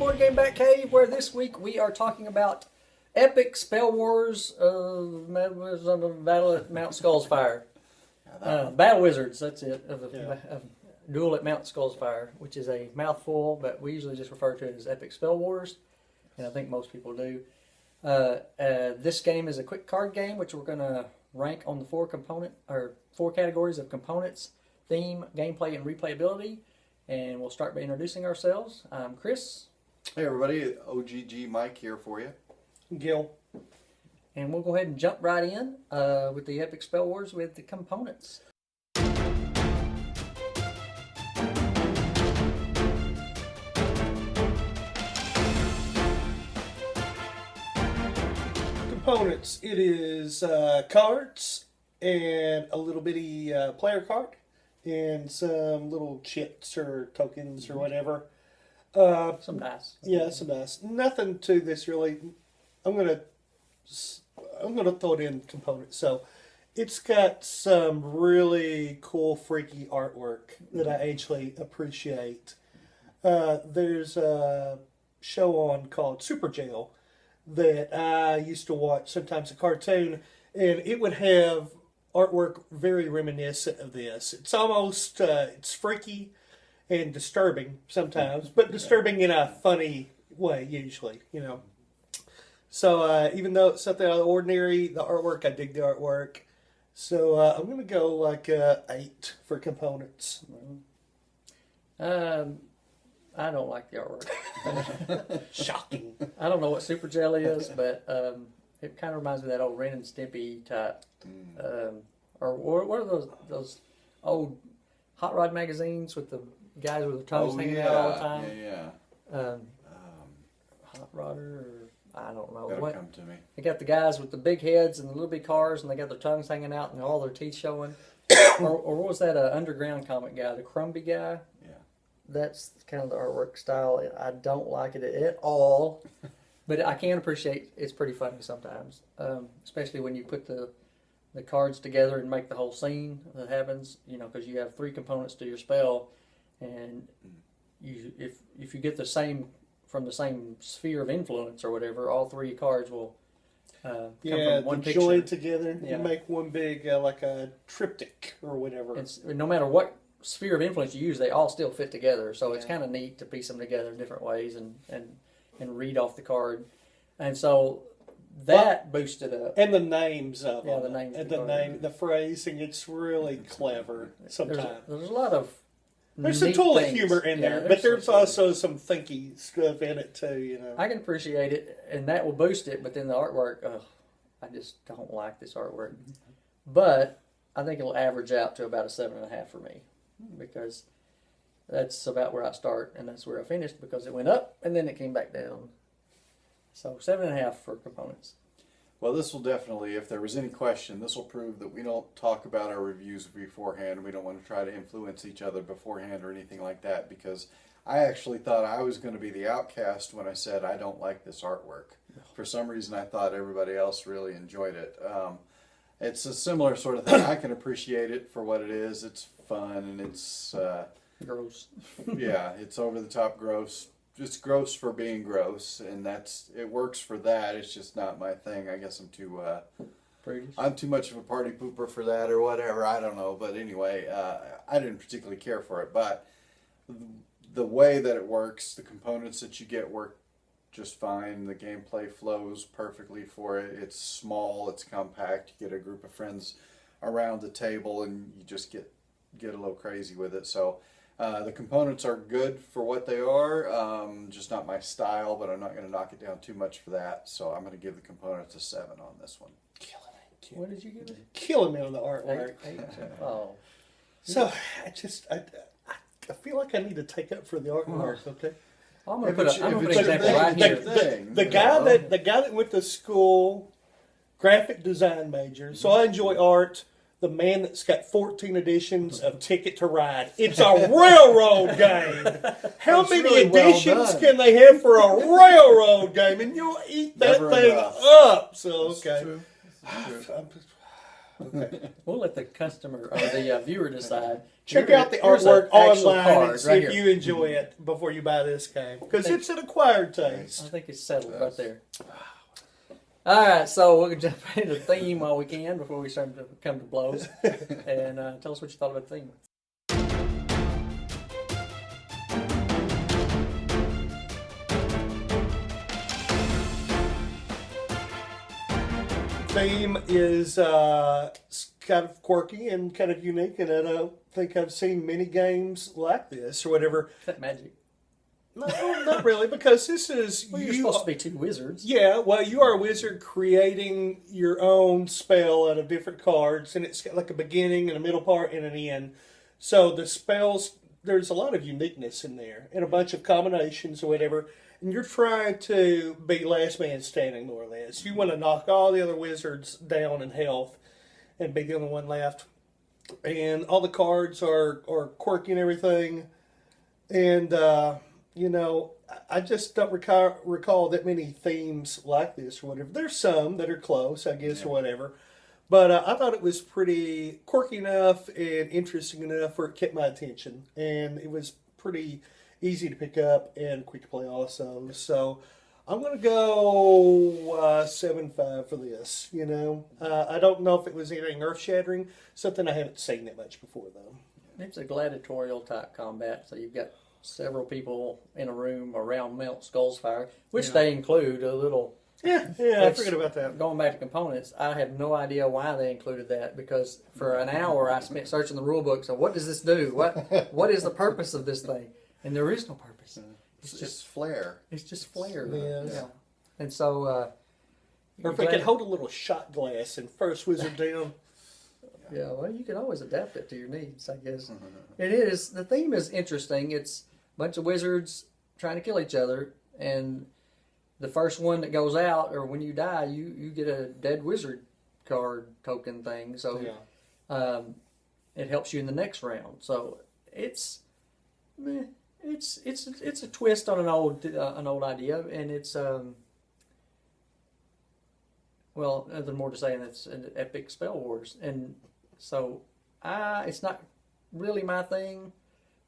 Board Game Batcave, where this week we are talking about epic spell wars of Battle at Mount Skullzfyre. Battle Wizards, that's it. Duel at Mount Skullzfyre, which is a mouthful, but we usually just refer to it as epic spell wars, and I think most people do. This game is a quick card game, which we're going to rank on the four categories of components, theme, gameplay, and replayability. And we'll start by introducing ourselves. I'm Chris. Hey everybody, OGG Mike here for you. Gil. And we'll go ahead and jump right in with the epic spell wars with the components. Components. It is cards and a little bitty player card and some little chips or tokens or whatever. Some dice. Yeah, some dice. Nothing to this really. I'm gonna throw it in components. So it's got some really cool, freaky artwork that I actually appreciate. There's a show on called Super Jail that I used to watch, sometimes a cartoon, and it would have artwork very reminiscent of this. It's almost, it's freaky and disturbing sometimes, but disturbing in a funny way usually, you know. So even though it's something out of the ordinary, the artwork, I dig the artwork. So I'm going to go like 8 for components. I don't like the artwork. Shocking. I don't know what Super Jelly is, but it kind of reminds me of that old Ren and Stimpy type. Or what are those old hot rod magazines with the guys with their tongues hanging out all the time? Yeah. Hot rodder, or I don't know. That'll come to me. They got the guys with the big heads and the little big cars, and they got their tongues hanging out and all their teeth showing. or what was that underground comic guy, the Crumby guy? Yeah. That's kind of the artwork style. I don't like it at all, but I can appreciate it's pretty funny sometimes, especially when you put the cards together and make the whole scene that happens. You know, because you have 3 components to your spell, and if you get the same from the same sphere of influence or whatever, all 3 cards will come from one picture. Join together Yeah. and make one big like a triptych or whatever. It's no matter what sphere of influence you use, they all still fit together. So it's kind of neat to piece them together in different ways and read off the card. And so that boosted up. And the names of Yeah, them. the names And of the phrasing, it's really clever sometimes. There's a lot of There's some neat total things. humor in Yeah, there, but there's some- also some thinky stuff in it too, you know. I can appreciate it, and that will boost it, but then the artwork, I just don't like this artwork. But I think it'll average out to about a 7.5 for me, because that's about where I start, and that's where I finished, because it went up, and then it came back down. So 7.5 for components. Well, this will definitely, if there was any question, this will prove that we don't talk about our reviews beforehand. We don't want to try to influence each other beforehand or anything like that, because I actually thought I was going to be the outcast when I said I don't like this artwork. For some reason, I thought everybody else really enjoyed it. It's a similar sort of thing. I can appreciate it for what it is. It's fun, and it's... Gross. yeah, it's over-the-top gross. It's gross for being gross, and it works for that. It's just not my thing. I guess I'm too much of a party pooper for that, or whatever. I don't know, but anyway, I didn't particularly care for it. But the way that it works, the components that you get work just fine. The gameplay flows perfectly for it. It's small, it's compact. You get a group of friends around the table, and you just get a little crazy with it. So. The components are good for what they are, just not my style, but I'm not going to knock it down too much for that. So I'm going to give the components a 7 on this one. Killing it. What did you give it? Killing me on the artwork. 8? Oh. So I feel like I need to take up for the artwork, okay? I'm going to put an example right here. The guy that went to school, graphic design major, so I enjoy art. The man that's got 14 editions of Ticket to Ride. It's a railroad game. How many really editions well can they have for a railroad game? And you'll eat that Never thing enough. up. So, okay. True. Okay. We'll let the customer or the viewer decide. Check out the Here's artwork an actual online card and see right if here. you enjoy it before you buy this game. Because it's an acquired taste. I think it's settled right there. All right, so we'll jump into the theme while we can before we start to come to blows. And tell us what you thought about the theme. Theme is kind of quirky and kind of unique, and I don't think I've seen many games like this or whatever. Is that magic? No, not really, because this is Well, you're supposed to be two wizards. Yeah, well, you are a wizard creating your own spell out of different cards, and it's got like a beginning and a middle part and an end. So the spells, there's a lot of uniqueness in there, and a bunch of combinations or whatever. And you're trying to be last man standing, more or less. You want to knock all the other wizards down in health and be the only one left. And all the cards are quirky and everything. And, you know, I just don't recall that many themes like this or whatever. There's some that are close, I guess, or whatever. But I thought it was pretty quirky enough and interesting enough where it kept my attention. And it was pretty easy to pick up and quick to play also. So I'm going to go 7.5 for this, you know. I don't know if it was anything earth-shattering. Something I haven't seen that much before, though. It's a gladiatorial type combat, so you've got several people in a room around Mount Skullzfyre, which they include a little... Yeah, I forget about that. Going back to components, I have no idea why they included that, because for an hour I spent searching the rule book. So what does this do? What is the purpose of this thing? And there is no purpose. It's just flair. It's just flair. Yeah. And so... or if it could hold a little shot glass and first wizard down. Yeah, well, you can always adapt it to your needs, I guess. It is. The theme is interesting. It's a bunch of wizards trying to kill each other, and the first one that goes out, or when you die, you get a dead wizard card token thing. So it helps you in the next round. So it's a twist on an old idea, and it's well, nothing more to say, and it's an epic spell wars, and so it's not really my thing,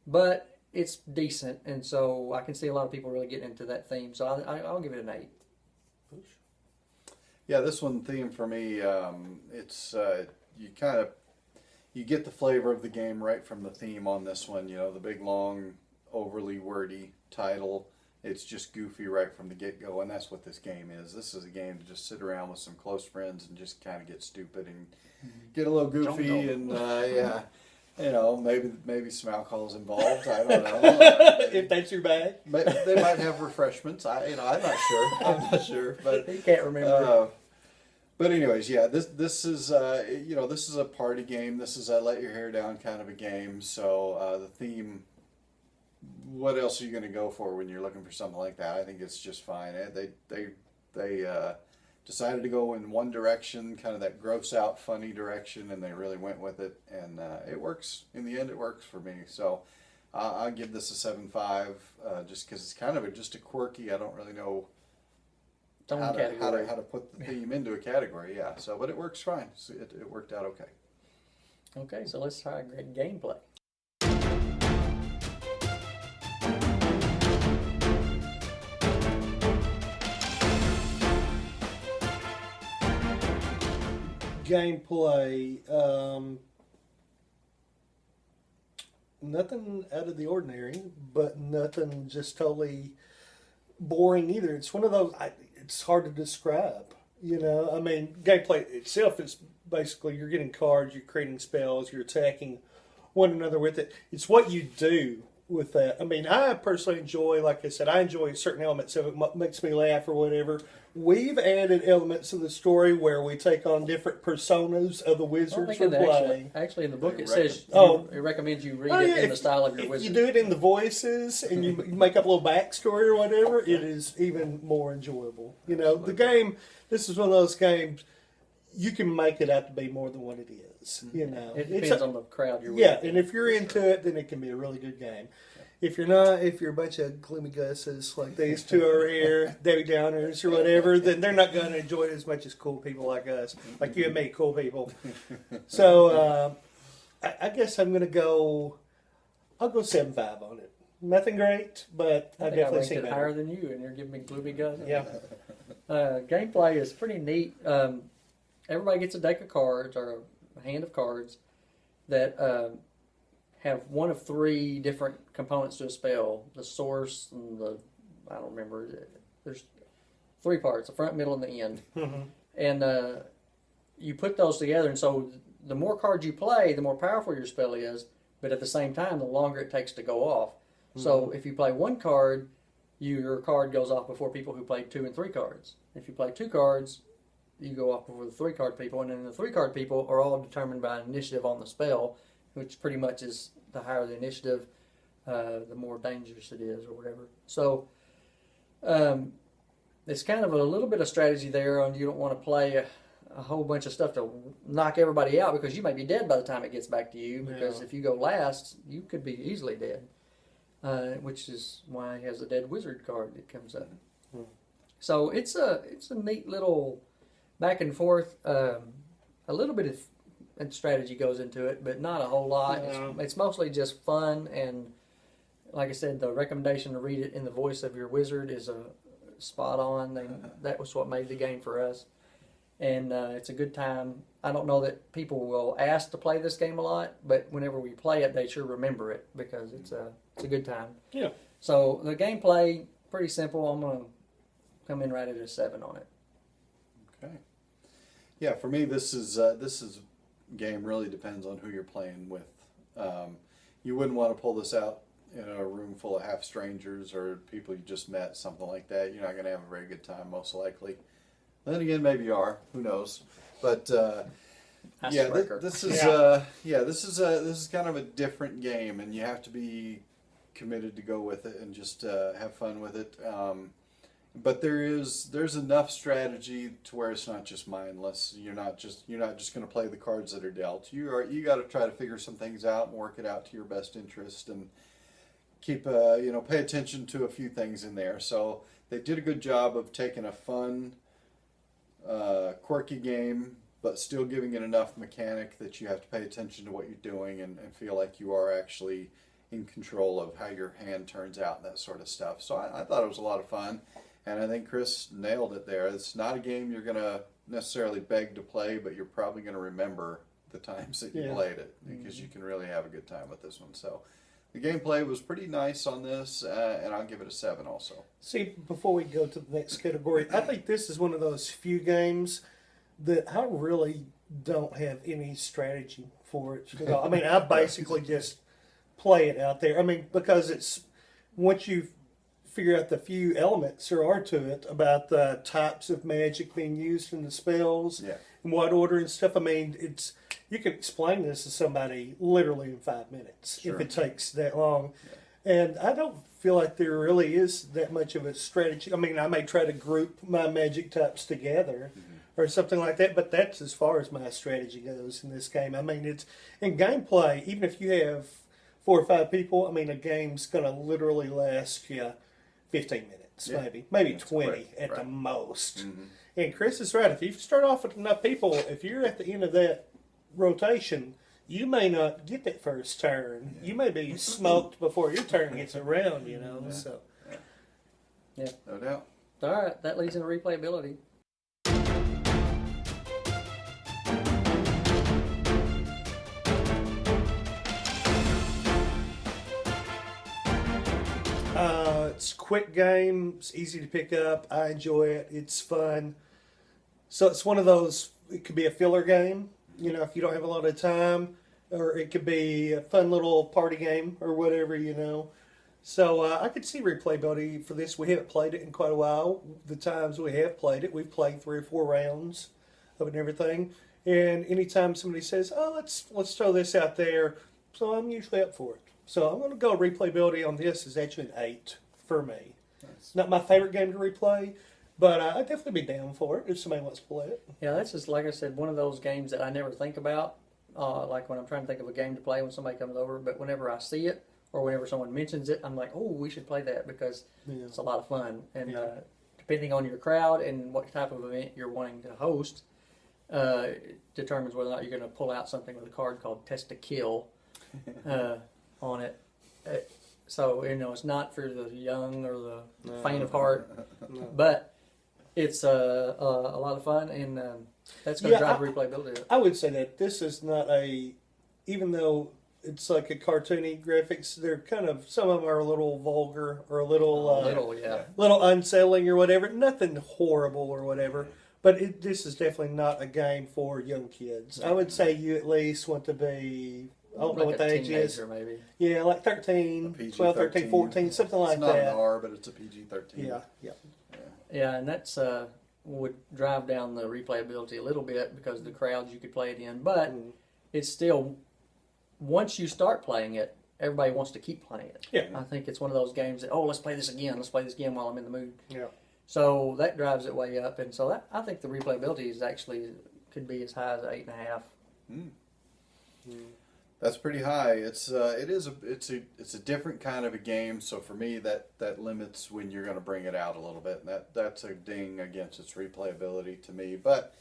but it's decent, and so I can see a lot of people really getting into that theme. So I'll give it an 8. Yeah, this one theme for me, it's you get the flavor of the game right from the theme on this one. You know, the big long, overly wordy title. It's just goofy right from the get-go, and that's what this game is. This is a game to just sit around with some close friends and just kind of get stupid and get a little goofy, and you know, maybe some alcohol's involved. I don't know. If that's your bag. They might have refreshments. I'm not sure. I'm not sure, but He can't remember. But anyways, yeah, this is this is a party game. This is a let your hair down kind of a game. So the theme. What else are you going to go for when you're looking for something like that? I think it's just fine. They decided to go in one direction, kind of that gross out, funny direction, and they really went with it, and it works. In the end, it works for me. So I'll give this a 7.5, just because it's kind of just a quirky. I don't really know how to put the theme into a category. Yeah. So, but it works fine. So it worked out okay. Okay, so let's try gameplay. Gameplay, nothing out of the ordinary, but nothing just totally boring either. It's one of those, it's hard to describe, you know. I mean, gameplay itself is basically you're getting cards, you're creating spells, you're attacking one another with it. It's what you do with that. I mean, I personally enjoy, like I said, I enjoy certain elements of it. Makes me laugh or whatever. We've added elements of the story where we take on different personas of the wizards we're playing. Actually, in the book it says it recommends you read it in the style of your wizard. If you do it in the voices and you make up a little backstory or whatever, it is even more enjoyable. You know, the game, this is one of those games, you can make it out to be more than what it is. You know, it depends on the crowd you're with. Yeah, and if you're into it, then it can be a really good game. If you're not, if you're a bunch of gloomy gusses like these two over here, Debbie Downers or whatever, then they're not going to enjoy it as much as cool people like us, like you and me, cool people. So I guess I'm going to go. I'll go 7.5 on it. Nothing great, but I definitely see it higher than you, and you're giving me gloomy guys. Yeah. Gameplay is pretty neat. Everybody gets a deck of cards or a hand of cards that have one of 3 different components to a spell. The source and I don't remember. There's 3 parts: the front, middle, and the end. Mm-hmm. And you put those together, and so the more cards you play, the more powerful your spell is. But at the same time, the longer it takes to go off. Mm-hmm. So if you play 1 card, your card goes off before people who played 2 and 3 cards. If you play 2 cards, you go off before the 3-card people, and then the 3-card people are all determined by initiative on the spell, which pretty much is the higher the initiative, the more dangerous it is, or whatever. So it's kind of a little bit of strategy there on you don't want to play a whole bunch of stuff to knock everybody out because you may be dead by the time it gets back to you. Because if you go last, you could be easily dead, which is why he has a dead wizard card that comes up. Hmm. So it's a neat little back and forth. A little bit of strategy goes into it, but not a whole lot. No. It's mostly just fun, and like I said, the recommendation to read it in the voice of your wizard is spot on. That was what made the game for us. And it's a good time. I don't know that people will ask to play this game a lot, but whenever we play it, they sure remember it because it's a good time. Yeah. So the gameplay, pretty simple. I'm going to come in right at a 7 on it. Okay. Yeah, for me, this is game really depends on who you're playing with. You wouldn't want to pull this out in a room full of half strangers or people you just met, something like that. You're not going to have a very good time, most likely. Then again, maybe you are. Who knows? But this is kind of a different game, and you have to be committed to go with it and just have fun with it. But there's enough strategy to where it's not just mindless. You're not just going to play the cards that are dealt. You got to try to figure some things out and work it out to your best interest and keep pay attention to a few things in there. So they did a good job of taking a fun, quirky game, but still giving it enough mechanic that you have to pay attention to what you're doing and feel like you are actually in control of how your hand turns out and that sort of stuff. So I thought it was a lot of fun, and I think Chris nailed it there. It's not a game you're going to necessarily beg to play, but you're probably going to remember the times that you played it because you can really have a good time with this one. So the gameplay was pretty nice on this, and I'll give it a 7 also. See, before we go to the next category, I think this is one of those few games that I really don't have any strategy for it. I mean, I basically just play it out there. I mean, because it's once you figure out the few elements there are to it about the types of magic being used in the spells and what order and stuff. I mean, you can explain this to somebody literally in 5 minutes if it takes that long. Yeah. And I don't feel like there really is that much of a strategy. I mean, I may try to group my magic types together or something like that, but that's as far as my strategy goes in this game. I mean, it's in gameplay, even if you have 4 or 5 people, I mean, a game's going to literally last you 15 minutes, maybe 20 at the most. Mm-hmm. And Chris is right. If you start off with enough people, if you're at the end of that rotation, you may not get that first turn. Yeah. You may be smoked before your turn gets around, So, no doubt. All right, that leads into replayability. It's a quick game. It's easy to pick up. I enjoy it. It's fun. So it's one of those, it could be a filler game, if you don't have a lot of time, or it could be a fun little party game or whatever, So I could see replayability for this. We haven't played it in quite a while. The times we have played it, we've played 3 or 4 rounds of it and everything. And anytime somebody says, "Oh, let's throw this out there," so I'm usually up for it. So I'm going to go replayability on this is actually an 8 for me. Nice. Not my favorite game to replay, but I'd definitely be down for it if somebody wants to play it. Yeah, that's just, like I said, one of those games that I never think about, like when I'm trying to think of a game to play when somebody comes over, but whenever I see it, or whenever someone mentions it, I'm like, oh, we should play that because it's a lot of fun. And depending on your crowd and what type of event you're wanting to host, determines whether or not you're going to pull out something with a card called Test to Kill on it. So, it's not for the young or the faint of heart, but it's a lot of fun, and that's going to drive replayability. I would say that this is not even though it's like a cartoony graphics, they're kind of, some of them are a little vulgar or a little unsettling or whatever. Nothing horrible or whatever. But this is definitely not a game for young kids. I would say you at least want to be, I don't know what the age is. Maybe. Yeah, like 13, 12, 13, 14, something like that. It's not an R, but it's a PG-13. Yeah. And that's would drive down the replayability a little bit because of the crowds you could play it in. But it's still, once you start playing it, everybody wants to keep playing it. Yeah. I think it's one of those games that, let's play this again. Let's play this again while I'm in the mood. Yeah. So that drives it way up, and so I think the replayability is actually could be as high as 8.5. That's pretty high. It's a different kind of a game. So for me, that limits when you're going to bring it out a little bit, and that's a ding against its replayability to me. But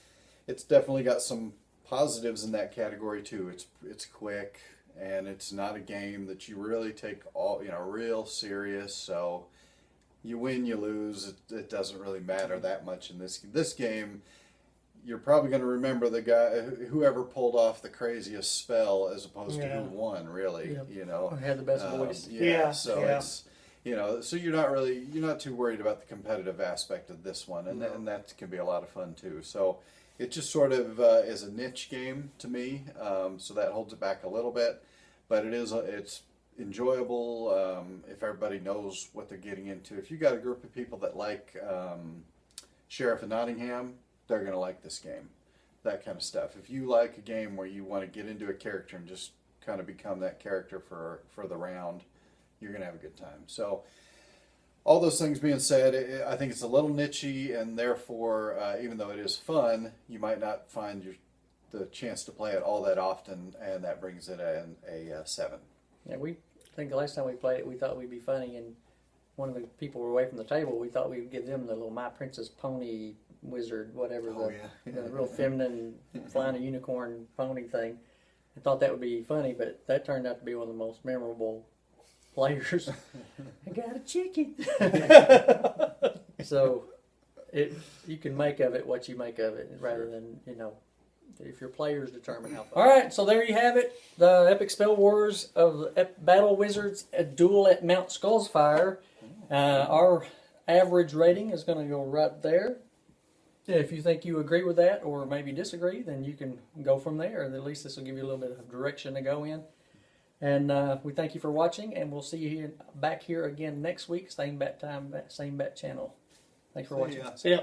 it's definitely got some positives in that category too. It's quick, and it's not a game that you really take real serious. So you win, you lose. It doesn't really matter that much in this game. You're probably going to remember the guy, whoever pulled off the craziest spell, as opposed to who won. Really, Or had the best voice. It's so you're not too worried about the competitive aspect of this one, and that can be a lot of fun too. So it just sort of is a niche game to me. So that holds it back a little bit, but it's enjoyable if everybody knows what they're getting into. If you got a group of people that like Sheriff of Nottingham, they're going to like this game. That kind of stuff. If you like a game where you want to get into a character and just kind of become that character for the round, you're going to have a good time. So all those things being said, I think it's a little nichey, and therefore, even though it is fun, you might not find the chance to play it all that often, and that brings it a 7. Yeah, I think the last time we played it, we thought we'd be funny, and one of the people were away from the table. We thought we'd give them the little My Princess Pony wizard, whatever, the real feminine flying a unicorn pony thing. I thought that would be funny, but that turned out to be one of the most memorable players. I got a chicken. So you can make of it what you make of it, rather than if your players determine how fun. All right, so there you have it. The Epic Spell Wars of the Battle Wizards, a Duel at Mount Skullzfyre. Our average rating is going to go right there. If you think you agree with that or maybe disagree, then you can go from there. At least this will give you a little bit of direction to go in. And we thank you for watching, and we'll see you back here again next week. Same bat time, same bat channel. Thanks for watching. See ya.